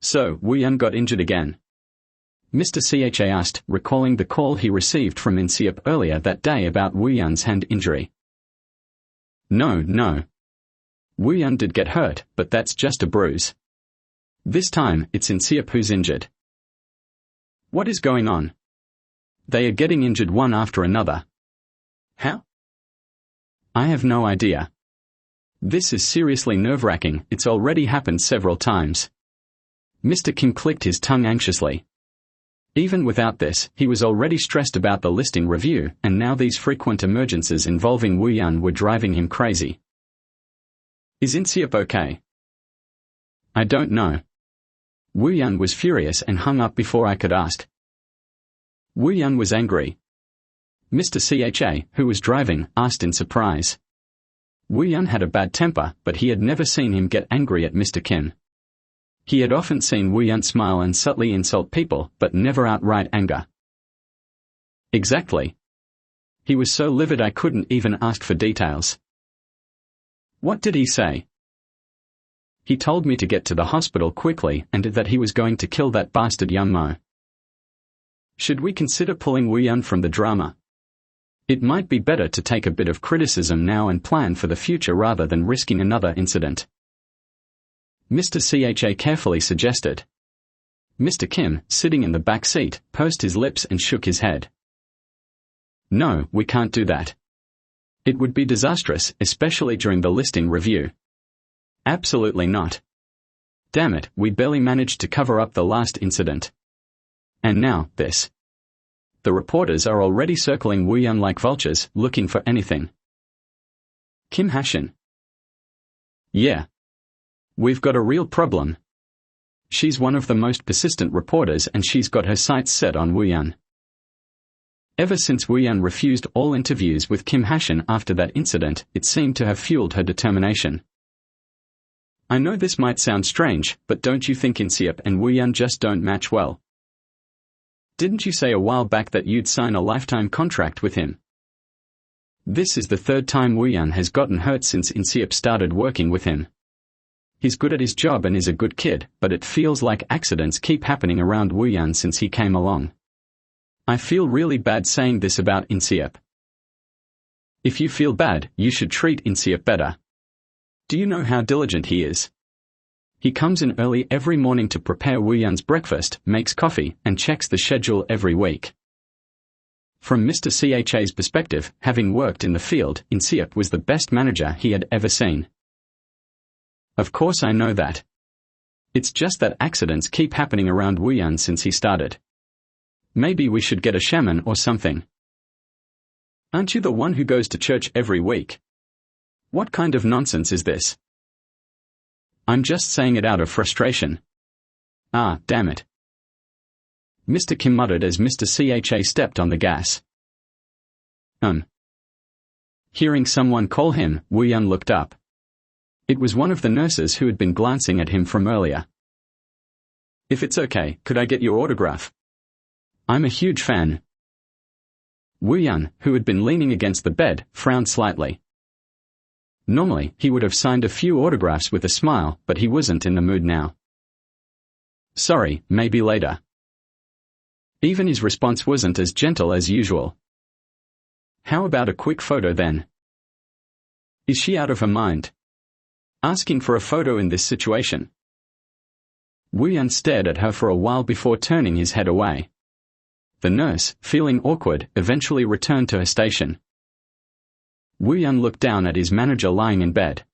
"So, Wu Yun got injured again?" Mr. CHA asked, recalling the call he received from Inseop earlier that day about Wu Yun's hand injury. No. Wu Yun did get hurt, but that's just a bruise. This time, it's Inseop who's injured." "What is going on?" "They are getting injured one after another." "How?" "I have no idea. This is seriously nerve-wracking. It's already happened several times." Mr. Kim clicked his tongue anxiously. Even without this, he was already stressed about the listing review, and now these frequent emergencies involving Wu Yun were driving him crazy. "Is Inseop okay?" "I don't know." Wu Yun was furious and hung up before I could ask. Wu Yun was angry. Mr. CHA, who was driving, asked in surprise. Wu Yun had a bad temper, but he had never seen him get angry at Mr. Kim. He had often seen Wu Yun smile and subtly insult people, but never outright anger. Exactly. He was so livid I couldn't even ask for details. What did he say? He told me to get to the hospital quickly and that he was going to kill that bastard Young Mo. Should we consider pulling Wu Yun from the drama? It might be better to take a bit of criticism now and plan for the future rather than risking another incident. Mr. Cha carefully suggested. Mr. Kim, sitting in the back seat, pursed his lips and shook his head. No, we can't do that. It would be disastrous, especially during the listing review. Absolutely not. Damn it, we barely managed to cover up the last incident. And now, this. The reporters are already circling Wu Yun like vultures, looking for anything. Kim Hashin. Yeah. We've got a real problem. She's one of the most persistent reporters and she's got her sights set on Wu Yun. Ever since Wu Yun refused all interviews with Kim Hashin after that incident, it seemed to have fueled her determination. I know this might sound strange, but don't you think Inseop and Wu Yun just don't match well? Didn't you say a while back that you'd sign a lifetime contract with him? This is the third time Wu Yun has gotten hurt since Inseop started working with him. He's good at his job and is a good kid, but it feels like accidents keep happening around Wu Yun since he came along. I feel really bad saying this about Inseop. If you feel bad, you should treat Inseop better. Do you know how diligent he is? He comes in early every morning to prepare Wu Yun's breakfast, makes coffee, and checks the schedule every week. From Mr. Cha's perspective, having worked in the field, Inseop was the best manager he had ever seen. Of course I know that. It's just that accidents keep happening around Wu Yun since he started. Maybe we should get a shaman or something. Aren't you the one who goes to church every week? What kind of nonsense is this? I'm just saying it out of frustration. Ah, damn it. Mr. Kim muttered as Mr. Cha stepped on the gas. Hearing someone call him, Wu Yun looked up. It was one of the nurses who had been glancing at him from earlier. If it's okay, could I get your autograph? I'm a huge fan. Wu Yun, who had been leaning against the bed, frowned slightly. Normally, he would have signed a few autographs with a smile, but he wasn't in the mood now. Sorry, maybe later. Even his response wasn't as gentle as usual. How about a quick photo then? Is she out of her mind? Asking for a photo in this situation? Wu Yun stared at her for a while before turning his head away. The nurse, feeling awkward, eventually returned to her station. Wu Yun looked down at his manager lying in bed.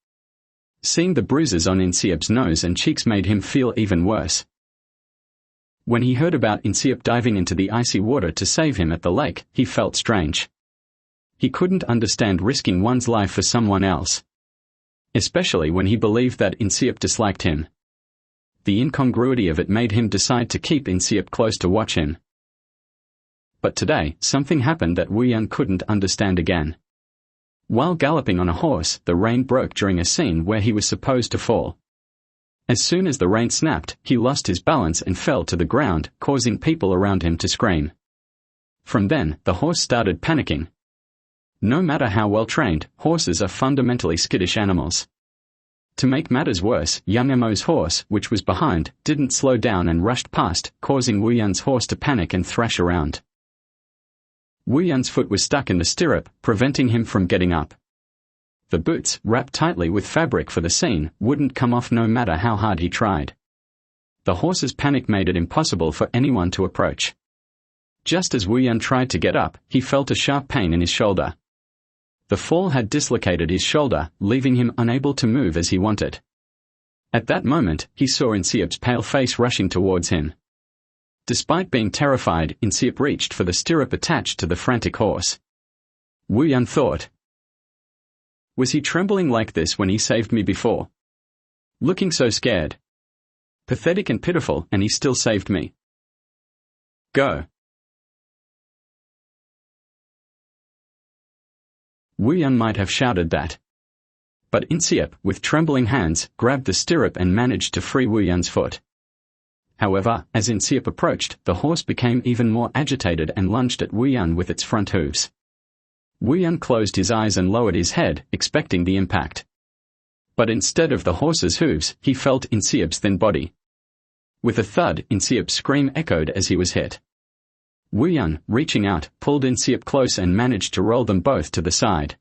Seeing the bruises on Inseop's nose and cheeks made him feel even worse. When he heard about Inseop diving into the icy water to save him at the lake, he felt strange. He couldn't understand risking one's life for someone else. Especially when he believed that Inseop disliked him. The incongruity of it made him decide to keep Inseop close to watch him. But today, something happened that Wu Yun couldn't understand again. While galloping on a horse, the rein broke during a scene where he was supposed to fall. As soon as the rein snapped, he lost his balance and fell to the ground, causing people around him to scream. From then, the horse started panicking. No matter how well trained, horses are fundamentally skittish animals. To make matters worse, Young Mo's horse, which was behind, didn't slow down and rushed past, causing Wu Yun's horse to panic and thrash around. Wu Yun's foot was stuck in the stirrup, preventing him from getting up. The boots, wrapped tightly with fabric for the scene, wouldn't come off no matter how hard he tried. The horse's panic made it impossible for anyone to approach. Just as Wu Yun tried to get up, he felt a sharp pain in his shoulder. The fall had dislocated his shoulder, leaving him unable to move as he wanted. At that moment, he saw Inseop's pale face rushing towards him. Despite being terrified, Inseop reached for the stirrup attached to the frantic horse. Wu Yun thought. Was he trembling like this when he saved me before? Looking so scared. Pathetic and pitiful, and he still saved me. Go. Wu Yun might have shouted that. But Inseop, with trembling hands, grabbed the stirrup and managed to free Wu Yun's foot. However, as Inseop approached, the horse became even more agitated and lunged at Wu Yun with its front hooves. Wu Yun closed his eyes and lowered his head, expecting the impact. But instead of the horse's hooves, he felt Inseop's thin body. With a thud, Inseop's scream echoed as he was hit. Wu Yun, reaching out, pulled Inseop close and managed to roll them both to the side.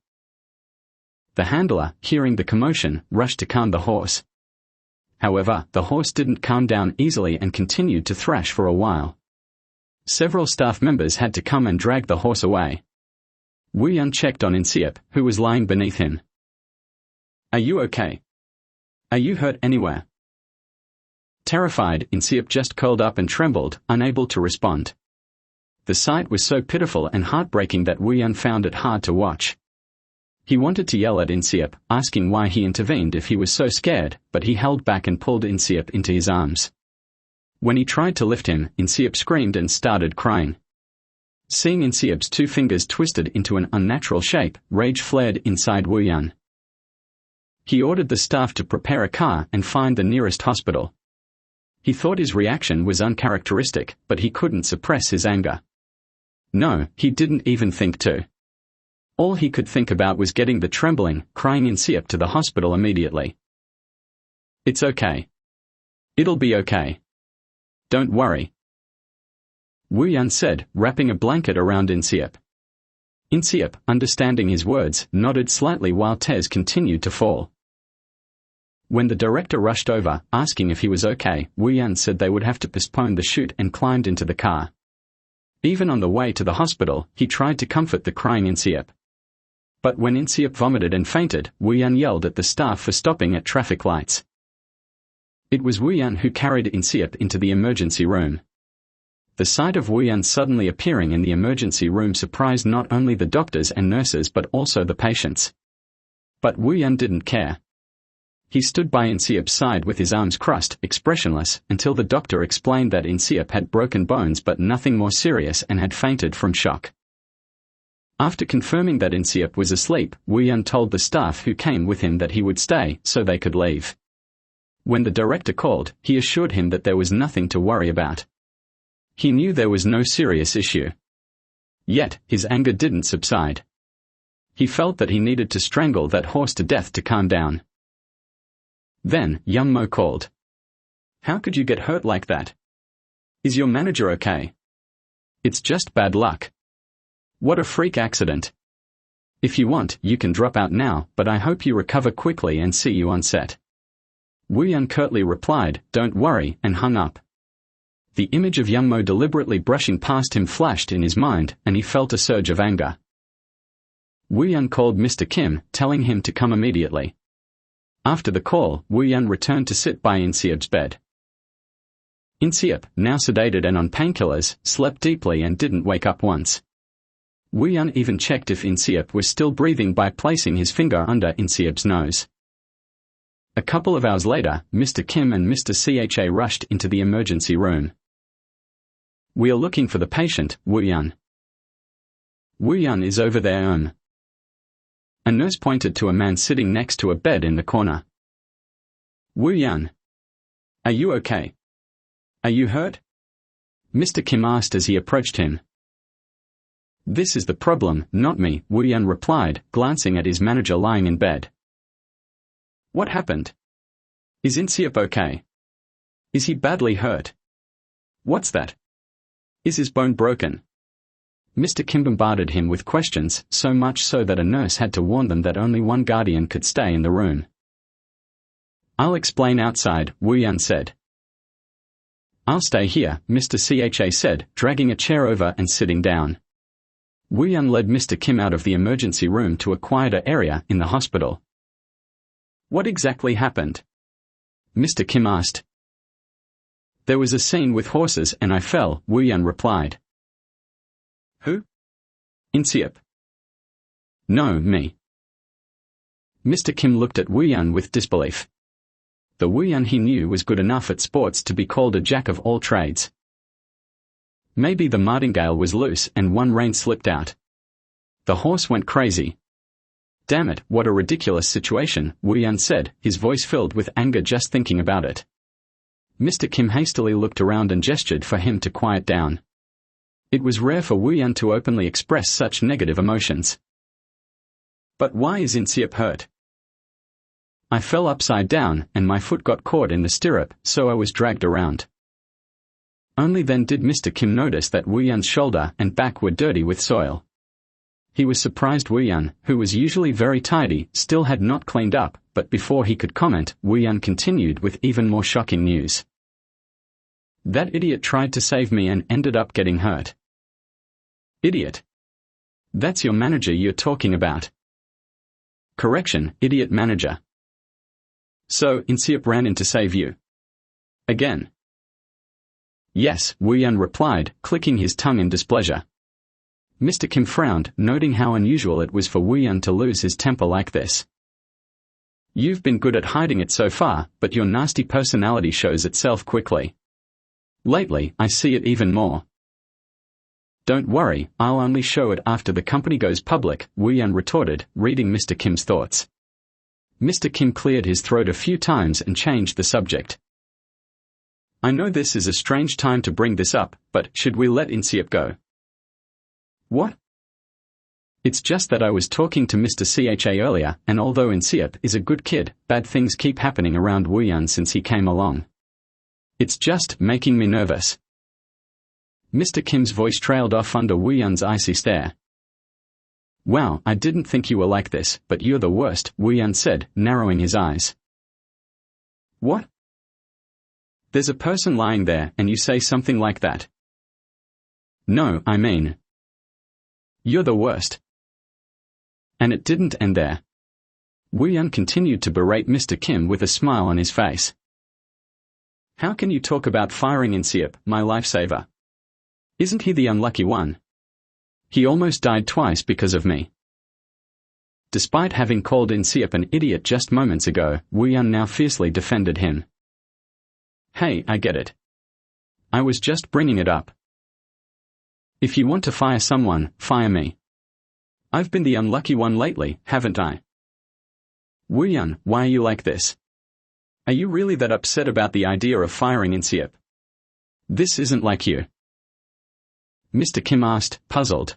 The handler, hearing the commotion, rushed to calm the horse. However, the horse didn't calm down easily and continued to thrash for a while. Several staff members had to come and drag the horse away. Wu Yun checked on Inseop, who was lying beneath him. "Are you okay? Are you hurt anywhere?" Terrified, Inseop just curled up and trembled, unable to respond. The sight was so pitiful and heartbreaking that Wu Yun found it hard to watch. He wanted to yell at Inseop, asking why he intervened if he was so scared, but he held back and pulled Inseop into his arms. When he tried to lift him, Inseop screamed and started crying. Seeing Inseop's two fingers twisted into an unnatural shape, rage flared inside Wu Yun. He ordered the staff to prepare a car and find the nearest hospital. He thought his reaction was uncharacteristic, but he couldn't suppress his anger. No, he didn't even think to. All he could think about was getting the trembling, crying Inseop to the hospital immediately. "It's okay. It'll be okay. Don't worry," Wu Yun said, wrapping a blanket around Inseop. Inseop, understanding his words, nodded slightly while tears continued to fall. When the director rushed over, asking if he was okay, Wu Yun said they would have to postpone the shoot and climbed into the car. Even on the way to the hospital, he tried to comfort the crying Inseop. But when Inseop vomited and fainted, Wu Yun yelled at the staff for stopping at traffic lights. It was Wu Yun who carried Inseop into the emergency room. The sight of Wu Yun suddenly appearing in the emergency room surprised not only the doctors and nurses but also the patients. But Wu Yun didn't care. He stood by Inseop's side with his arms crossed, expressionless, until the doctor explained that Inseop had broken bones but nothing more serious and had fainted from shock. After confirming that Inseop was asleep, Wu Yun told the staff who came with him that he would stay so they could leave. When the director called, he assured him that there was nothing to worry about. He knew there was no serious issue. Yet, his anger didn't subside. He felt that he needed to strangle that horse to death to calm down. Then, Young Mo called. "How could you get hurt like that? Is your manager okay? It's just bad luck. What a freak accident. If you want, you can drop out now, but I hope you recover quickly and see you on set." Wu Yun curtly replied, "Don't worry," and hung up. The image of Young Mo deliberately brushing past him flashed in his mind, and he felt a surge of anger. Wu Yun called Mr. Kim, telling him to come immediately. After the call, Wu Yun returned to sit by Inseop's bed. Inseop, now sedated and on painkillers, slept deeply and didn't wake up once. Wu Yun even checked if Inseop was still breathing by placing his finger under Inseop's nose. A couple of hours later, Mr. Kim and Mr. Cha rushed into the emergency room. "We are looking for the patient, Wu Yun." "Wu Yun is over there, A nurse pointed to a man sitting next to a bed in the corner. "Wu Yun. Are you okay? Are you hurt?" Mr. Kim asked as he approached him. "This is the problem, not me," Wu Yun replied, glancing at his manager lying in bed. "What happened? Is Inseop okay? Is he badly hurt? What's that? Is his bone broken?" Mr. Kim bombarded him with questions, so much so that a nurse had to warn them that only one guardian could stay in the room. "I'll explain outside," Wu Yun said. "I'll stay here," Mr. Cha said, dragging a chair over and sitting down. Wu Yun led Mr. Kim out of the emergency room to a quieter area in the hospital. "What exactly happened?" Mr. Kim asked. "There was a scene with horses and I fell," Wu Yun replied. "Who? Inseop?" "No, me." Mr. Kim looked at Wu Yun with disbelief. The Wu Yun he knew was good enough at sports to be called a jack of all trades. Maybe the martingale was loose and one rein slipped out. The horse went crazy. Damn it, what a ridiculous situation, Wu Yan said, his voice filled with anger just thinking about it. Mr. Kim hastily looked around and gestured for him to quiet down. It was rare for Wu Yan to openly express such negative emotions. But why is Inseop hurt? I fell upside down, and my foot got caught in the stirrup, so I was dragged around. Only then did Mr. Kim notice that Wu Yan's shoulder and back were dirty with soil. He was surprised Wu Yan, who was usually very tidy, still had not cleaned up, but before he could comment, Wu Yan continued with even more shocking news. That idiot tried to save me and ended up getting hurt. Idiot? That's your manager you're talking about. Correction, idiot manager. So, Inseop ran in to save you. Again. Yes, Wu Yan replied, clicking his tongue in displeasure. Mr. Kim frowned, noting how unusual it was for Wu Yan to lose his temper like this. You've been good at hiding it so far, but your nasty personality shows itself quickly. Lately, I see it even more. Don't worry, I'll only show it after the company goes public, Wu Yan retorted, reading Mr. Kim's thoughts. Mr. Kim cleared his throat a few times and changed the subject. I know this is a strange time to bring this up, but should we let Inseop go? What? It's just that I was talking to Mr. Cha earlier, and although Inseop is a good kid, bad things keep happening around Wu Yan since he came along. It's just making me nervous. Mr. Kim's voice trailed off under Wu Yan's icy stare. Wow, I didn't think you were like this, but you're the worst, Wu Yan said, narrowing his eyes. What? There's a person lying there, and you say something like that. No, I mean. You're the worst. And it didn't end there. Wu Yan continued to berate Mr. Kim with a smile on his face. How can you talk about firing Inseop, my lifesaver? Isn't he the unlucky one? He almost died twice because of me. Despite having called Inseop an idiot just moments ago, Wu Yan now fiercely defended him. Hey, I get it. I was just bringing it up. If you want to fire someone, fire me. I've been the unlucky one lately, haven't I? Wu Yan, why are you like this? Are you really that upset about the idea of firing Inseop? This isn't like you. Mr. Kim asked, puzzled.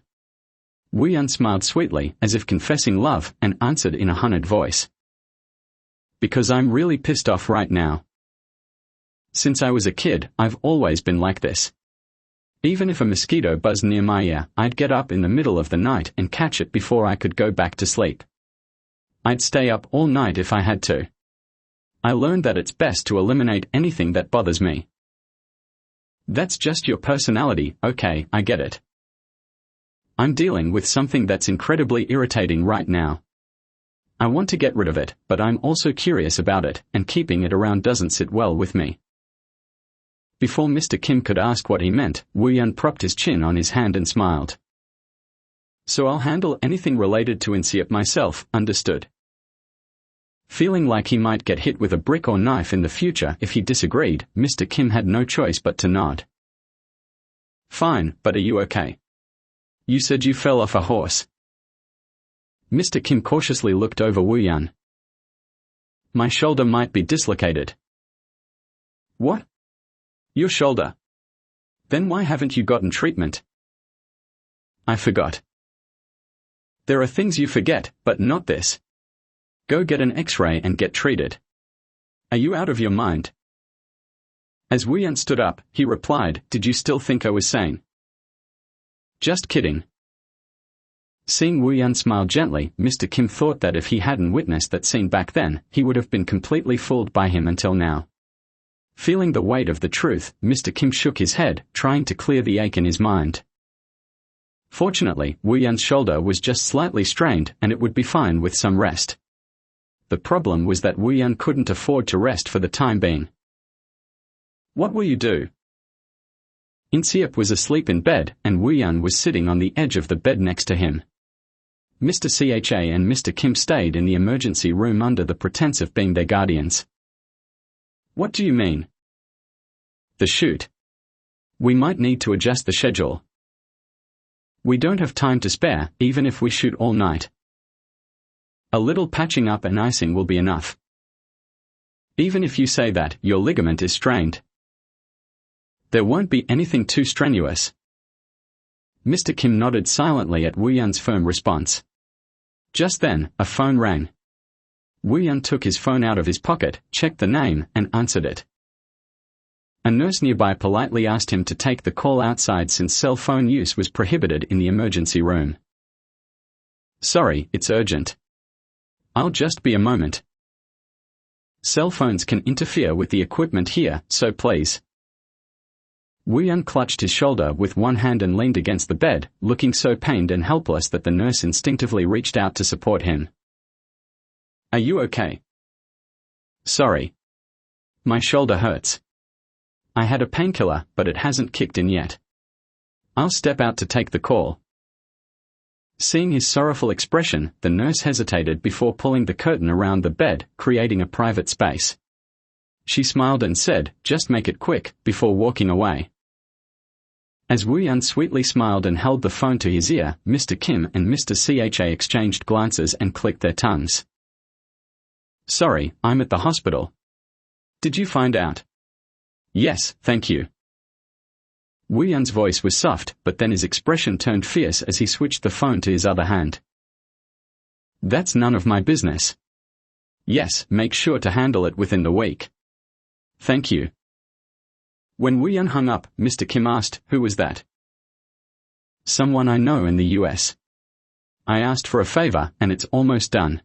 Wu Yan smiled sweetly, as if confessing love, and answered in a honeyed voice. Because I'm really pissed off right now. Since I was a kid, I've always been like this. Even if a mosquito buzzed near my ear, I'd get up in the middle of the night and catch it before I could go back to sleep. I'd stay up all night if I had to. I learned that it's best to eliminate anything that bothers me. That's just your personality, okay, I get it. I'm dealing with something that's incredibly irritating right now. I want to get rid of it, but I'm also curious about it, and keeping it around doesn't sit well with me. Before Mr. Kim could ask what he meant, Wu Yan propped his chin on his hand and smiled. So I'll handle anything related to Inseop myself, understood. Feeling like he might get hit with a brick or knife in the future if he disagreed, Mr. Kim had no choice but to nod. Fine, but are you okay? You said you fell off a horse. Mr. Kim cautiously looked over Wu Yan. My shoulder might be dislocated. What? Your shoulder? Then why haven't you gotten treatment? I forgot. There are things you forget, but not this. Go get an X-ray and get treated. Are you out of your mind? As Wu Yan stood up, he replied, Did you still think I was sane? Just kidding. Seeing Wu Yan smile gently, Mr. Kim thought that if he hadn't witnessed that scene back then, he would have been completely fooled by him until now. Feeling the weight of the truth, Mr. Kim shook his head, trying to clear the ache in his mind. Fortunately, Wu Yan's shoulder was just slightly strained, and it would be fine with some rest. The problem was that Wu Yan couldn't afford to rest for the time being. What will you do? Inseop was asleep in bed, and Wu Yan was sitting on the edge of the bed next to him. Mr. Cha and Mr. Kim stayed in the emergency room under the pretense of being their guardians. What do you mean? The shoot. We might need to adjust the schedule. We don't have time to spare, even if we shoot all night. A little patching up and icing will be enough. Even if you say that your ligament is strained, there won't be anything too strenuous. Mr. Kim nodded silently at Wu Yun's firm response. Just then, a phone rang. Wu Yun took his phone out of his pocket, checked the name, and answered it. A nurse nearby politely asked him to take the call outside since cell phone use was prohibited in the emergency room. Sorry, it's urgent. I'll just be a moment. Cell phones can interfere with the equipment here, so please. Wu Yun clutched his shoulder with one hand and leaned against the bed, looking so pained and helpless that the nurse instinctively reached out to support him. Are you okay? Sorry. My shoulder hurts. I had a painkiller, but it hasn't kicked in yet. I'll step out to take the call. Seeing his sorrowful expression, the nurse hesitated before pulling the curtain around the bed, creating a private space. She smiled and said, "Just make it quick," before walking away. As Wu Yun sweetly smiled and held the phone to his ear, Mr. Kim and Mr. Cha exchanged glances and clicked their tongues. Sorry, I'm at the hospital. Did you find out? Yes, thank you. Wu Yun's voice was soft, but then his expression turned fierce as he switched the phone to his other hand. That's none of my business. Yes, make sure to handle it within the week. Thank you. When Wu Yun hung up, Mr. Kim asked, "Who was that?" Someone I know in the US. I asked for a favor, and it's almost done.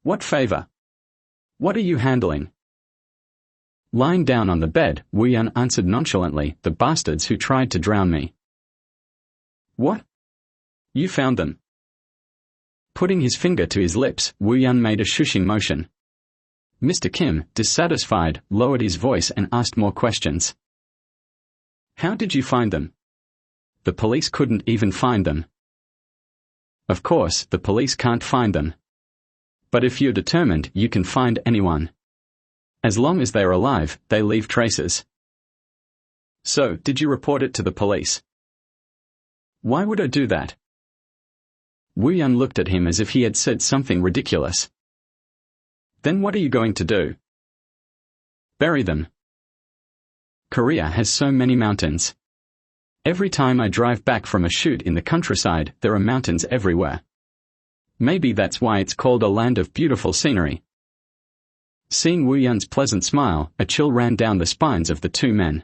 What favor? What are you handling? Lying down on the bed, Wu Yun answered nonchalantly, "The bastards who tried to drown me." What? You found them? Putting his finger to his lips, Wu Yun made a shushing motion. Mr. Kim, dissatisfied, lowered his voice and asked more questions. How did you find them? The police couldn't even find them. Of course, the police can't find them. But if you're determined, you can find anyone. As long as they're alive, they leave traces. So, did you report it to the police? Why would I do that? Wu Yun looked at him as if he had said something ridiculous. Then what are you going to do? Bury them. Korea has so many mountains. Every time I drive back from a shoot in the countryside, there are mountains everywhere. Maybe that's why it's called a land of beautiful scenery. Seeing Wu Yun's pleasant smile, a chill ran down the spines of the two men.